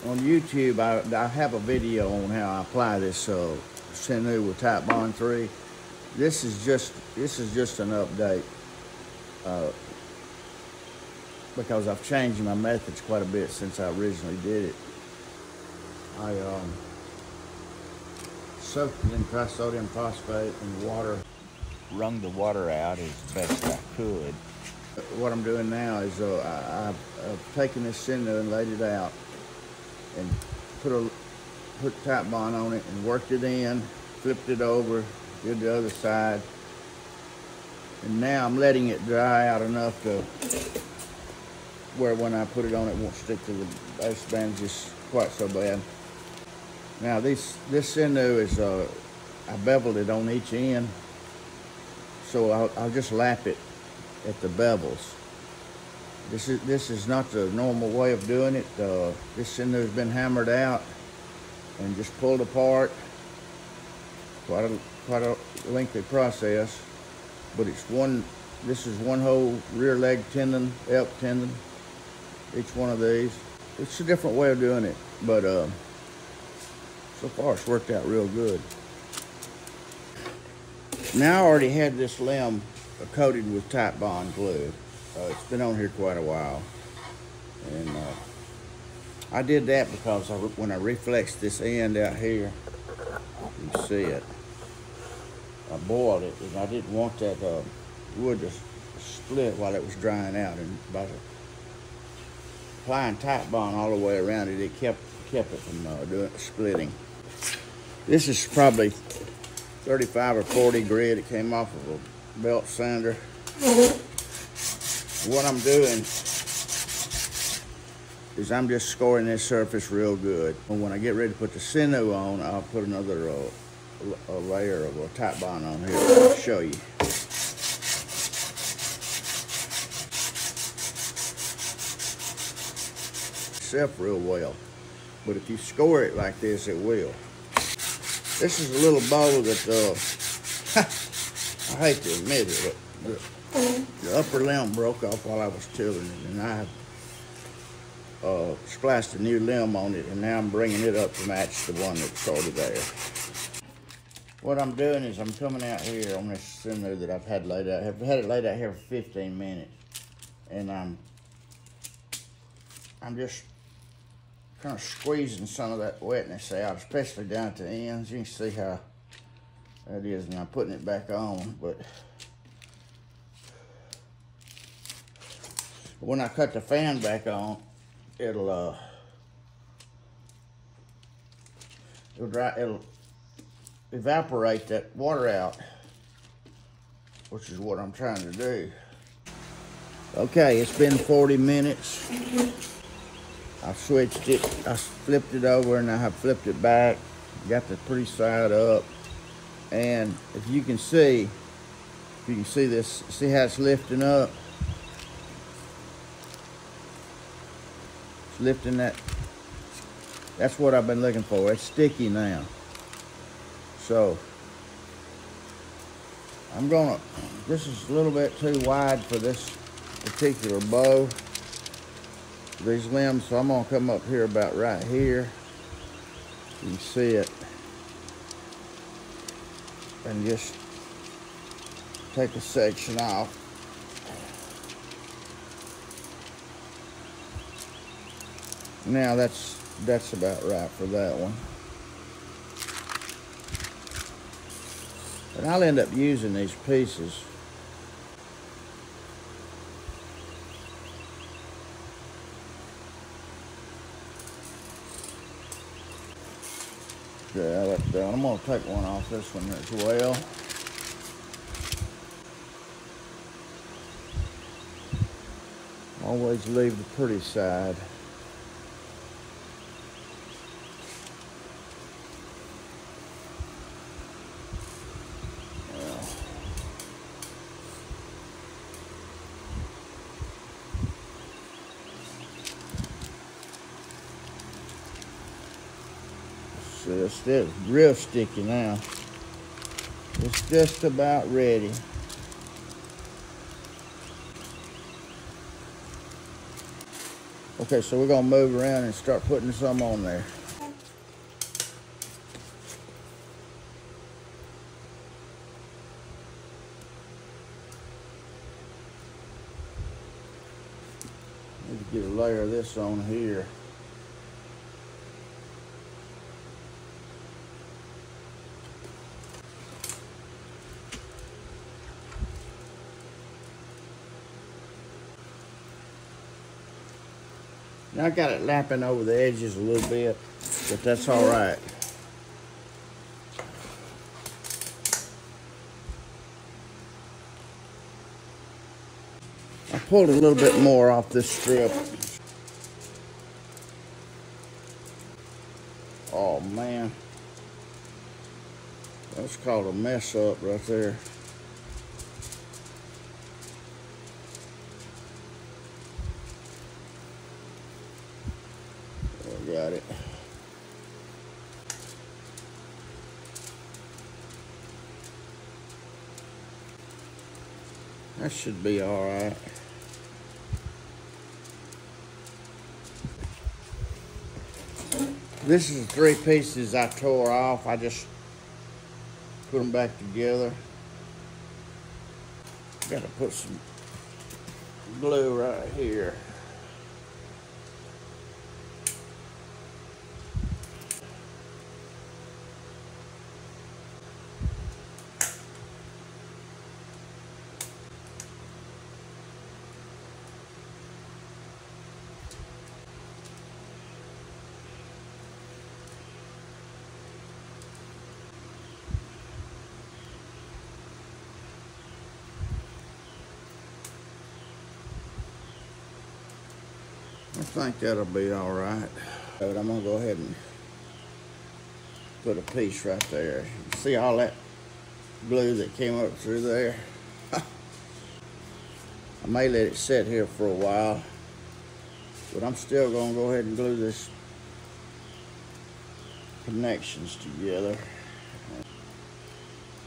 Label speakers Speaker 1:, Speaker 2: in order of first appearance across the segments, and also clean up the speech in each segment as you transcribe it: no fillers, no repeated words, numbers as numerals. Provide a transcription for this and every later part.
Speaker 1: on YouTube, I have a video on how I apply this Sinew with Tightbond 3. This is just an update because I've changed my methods quite a bit since I originally did it. I soaked it in trisodium phosphate and water, wrung the water out as best I could. What I'm doing now is I've taken this Sinew and laid it out and put Tightbond on it and worked it in, flipped it over, did the other side, and now I'm letting it dry out enough to where when I put it on, it won't stick to the base bandages quite so bad. Now this Sinew is I beveled it on each end, so I'll just lap it at the bevels. This is not the normal way of doing it. This Sinew has been hammered out and just pulled apart. Quite a lengthy process, but this is one whole rear leg tendon, elk tendon, each one of these. It's a different way of doing it, but so far it's worked out real good. Now I already had this limb coated with Tightbond glue. It's been on here quite a while, and I did that because when I reflexed this end out here, you can see it, I boiled it, and I didn't want that wood to split while it was drying out, and by applying Tightbond all the way around it, it kept it from splitting. This is probably 35 or 40 grit. It came off of a belt sander. What I'm doing is I'm just scoring this surface real good. And when I get ready to put the Sinew on, I'll put another a layer of a Tightbond on here to show you. Itself real well, but if you score it like this, it will. This is a little bow that I hate to admit it, but the upper limb broke off while I was tilling it, and I spliced a new limb on it, and now I'm bringing it up to match the one that's already there. What I'm doing is I'm coming out here on this Sinew that I've had laid out. I've had it laid out here for 15 minutes, and I'm just kind of squeezing some of that wetness out, especially down at the ends. You can see how that is, and I'm putting it back on. But when I cut the fan back on, it'll evaporate that water out, which is what I'm trying to do. Okay, it's been 40 minutes. I switched it, I flipped it over, and I have flipped it back. Got the pretty side up, and if you can see this, see how it's lifting up? It's lifting that. That's what I've been looking for. It's sticky now. So this is a little bit too wide for this particular bow, these limbs, so I'm gonna come up here about right here. You can see it, and just take a section off. Now that's about right for that one. But I'll end up using these pieces. Yeah, that's done. I'm gonna take one off this one as well. Always leave the pretty side. It's still real sticky now. It's just about ready. Okay, so we're gonna move around and start putting some on there. Need to get a layer of this on here. Now I got it lapping over the edges a little bit, but that's all right. I pulled a little bit more off this strip. Oh man, that's called a mess up right there. Got it. That should be all right. This is the 3 pieces I tore off. I just put them back together. Got to put some glue right here. I think that'll be all right. But I'm gonna go ahead and put a piece right there. You see all that glue that came up through there? I may let it sit here for a while, but I'm still gonna go ahead and glue this connections together.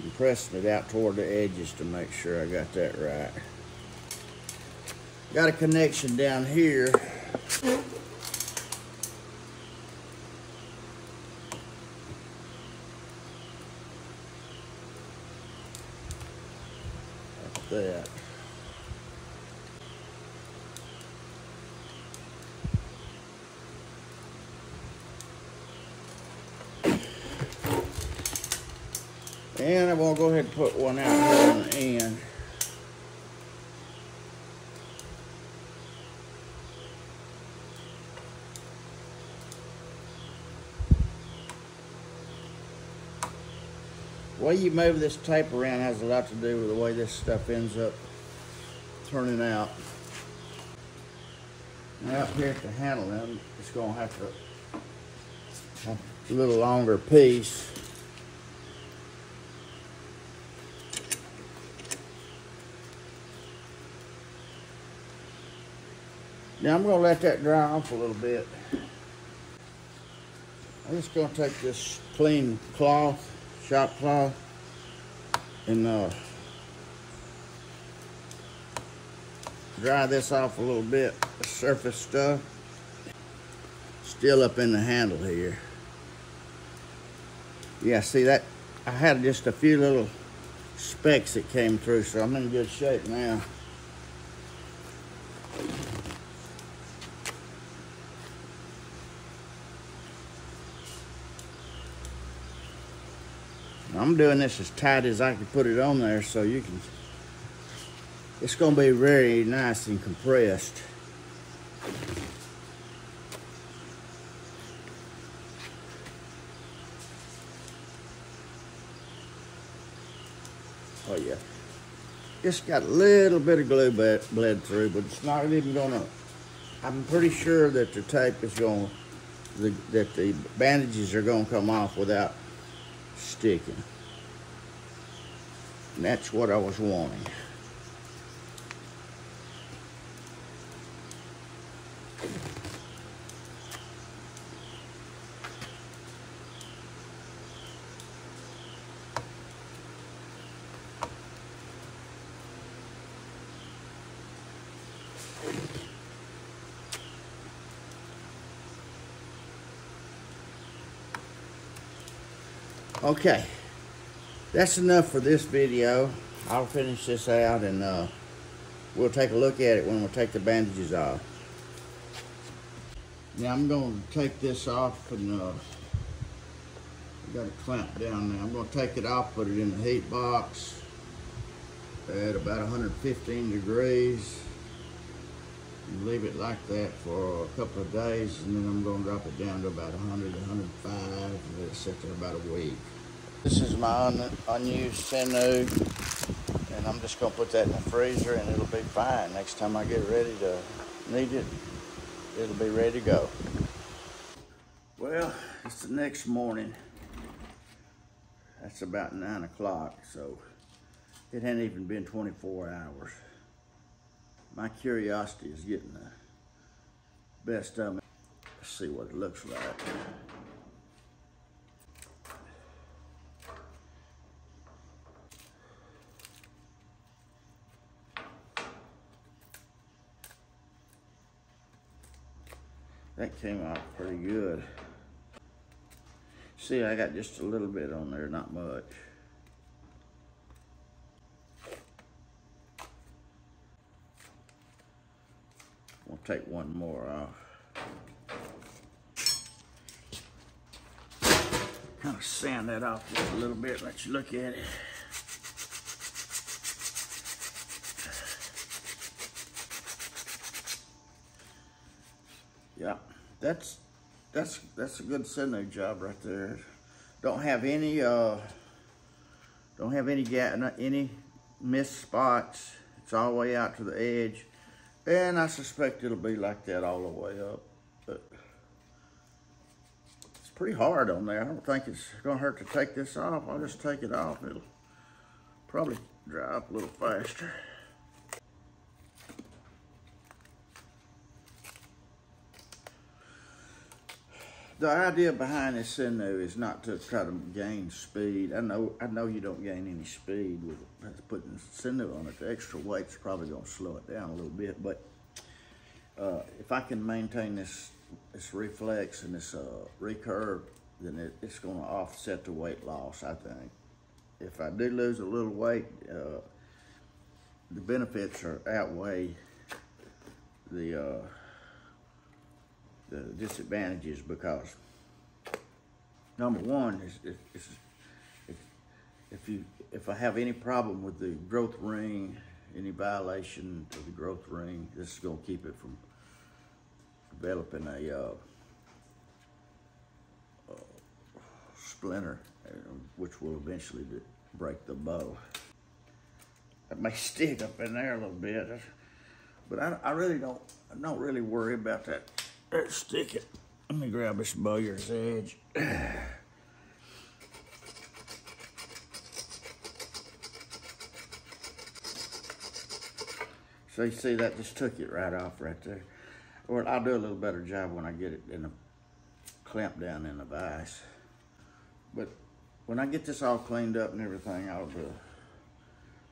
Speaker 1: I'm pressing it out toward the edges to make sure I got that right. Got a connection down here. Like that. And I'm gonna go ahead and put one out here on the end. The way you move this tape around has a lot to do with the way this stuff ends up turning out. Now up here at the handle, I'm just gonna have to have a little longer piece. Now I'm gonna let that dry off a little bit. I'm just gonna take this clean cloth, shop cloth, and dry this off a little bit. The surface stuff still up in the handle here. Yeah, see that? I had just a few little specks that came through, so I'm in good shape now. I'm doing this as tight as I can put it on there so you can, it's gonna be very nice and compressed. Oh yeah, just got a little bit of glue bled through, but it's not even gonna, I'm pretty sure that the tape is gonna, that the bandages are gonna come off without sticking. And that's what I was wanting. Okay, that's enough for this video. I'll finish this out and we'll take a look at it when we take the bandages off. Now I'm going to take this off and I got it clamped down now. I'm going to take it off, put it in the heat box at about 115 degrees. And leave it like that for a couple of days, and then I'm going to drop it down to about 100 to 105 and let it sit there about a week. This is my unused Sinew, and I'm just going to put that in the freezer and it'll be fine. Next time I get ready to need it, it'll be ready to go. Well, it's the next morning. That's about 9 o'clock, so it hadn't even been 24 hours. My curiosity is getting the best of me. Let's see what it looks like. That came out pretty good. See, I got just a little bit on there, not much. We'll take one more off. Kind of sand that off just a little bit, let you look at it. Yeah, that's a good Sinew job right there. Don't have any any missed spots. It's all the way out to the edge. And I suspect it'll be like that all the way up, but it's pretty hard on there. I don't think it's gonna hurt to take this off. I'll just take it off. It'll probably dry up a little faster. The idea behind this Sinew is not to try to gain speed. I know you don't gain any speed with putting Sinew on it. The extra weight's probably gonna slow it down a little bit, but if I can maintain this reflex and this recurve, then it's gonna offset the weight loss, I think. If I do lose a little weight, the benefits outweigh the disadvantages, because number one is if I have any problem with the growth ring, any violation of the growth ring, this is going to keep it from developing a splinter, which will eventually break the bow. It may stick up in there a little bit, but I really don't really worry about that. Let's stick it. Let me grab this bowyer's edge. So you see that just took it right off right there. Or I'll do a little better job when I get it in the clamp down in the vise. But when I get this all cleaned up and everything, I'll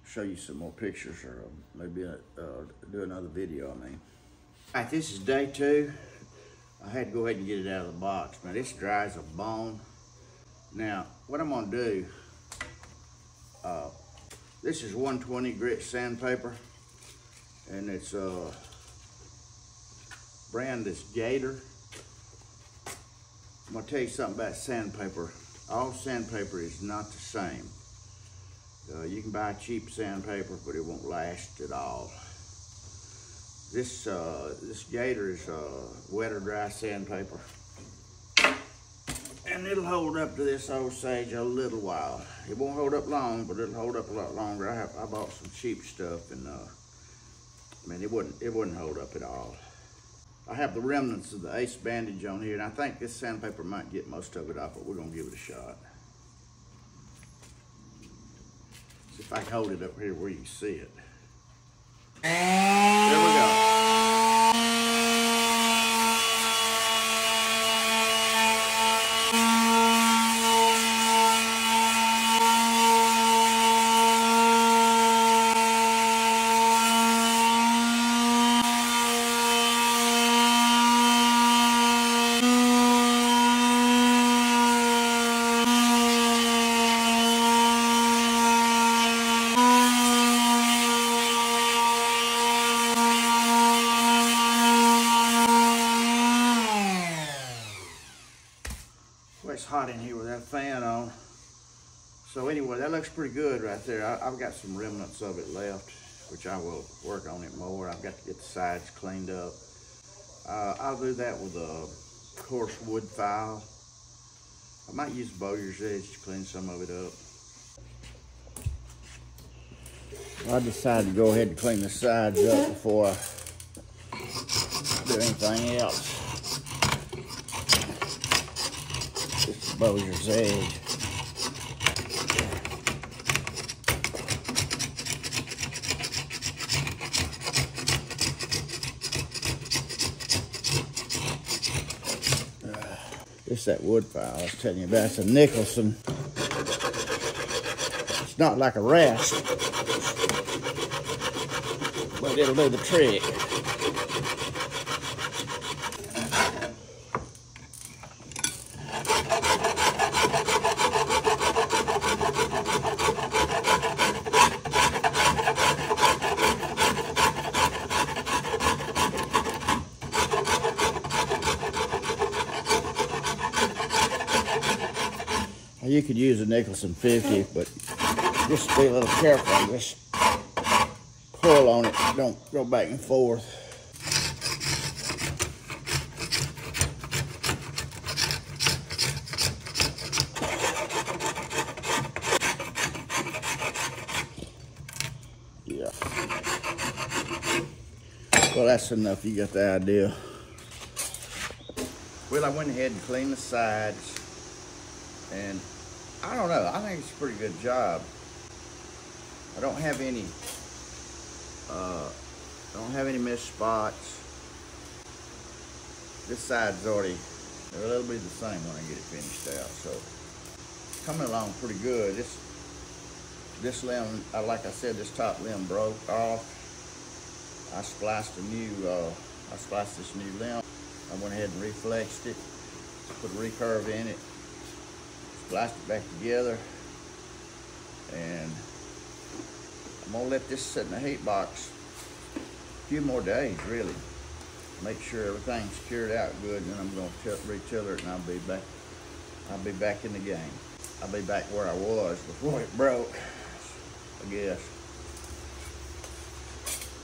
Speaker 1: show you some more pictures, or maybe do another video, I mean. All right, this is day 2. I had to go ahead and get it out of the box. Now this dry as a bone. Now, what I'm gonna do, this is 120 grit sandpaper, and it's brand is Gator. I'm gonna tell you something about sandpaper. All sandpaper is not the same. You can buy cheap sandpaper, but it won't last at all. This Gator is wet or dry sandpaper, and it'll hold up to this Osage a little while. It won't hold up long, but it'll hold up a lot longer. I bought some cheap stuff, and I mean, it wouldn't hold up at all. I have the remnants of the Ace bandage on here, and I think this sandpaper might get most of it off, but we're gonna give it a shot. See if I can hold it up here where you can see it. There we go. it's hot in here with that fan on. So anyway, that looks pretty good right there. I've got some remnants of it left, which I will work on it more. I've got to get the sides cleaned up. I'll do that with a coarse wood file. I might use Bowyer's Edge to clean some of it up. I decided to go ahead and clean the sides up before I do anything else. This is Bowyer's Edge. It's that wood file I was telling you about. It's a Nicholson. It's not like a rasp, but it'll do the trick. You could use a Nicholson 50, but just be a little careful. Just pull on it. Don't go back and forth. Yeah. Well, that's enough. You got the idea. Well, I went ahead and cleaned the sides. And I don't know, I think it's a pretty good job. I don't have any missed spots. This side's already, it'll be the same when I get it finished out. So it's coming along pretty good. This limb, like I said, this top limb broke off. I spliced this new limb. I went ahead and reflexed it, put a recurve in it. Spliced it back together, and I'm gonna let this sit in the heat box a few more days, really. Make sure everything's cured out good, and then I'm gonna retiller it, and I'll be back in the game. I'll be back where I was before it broke, I guess.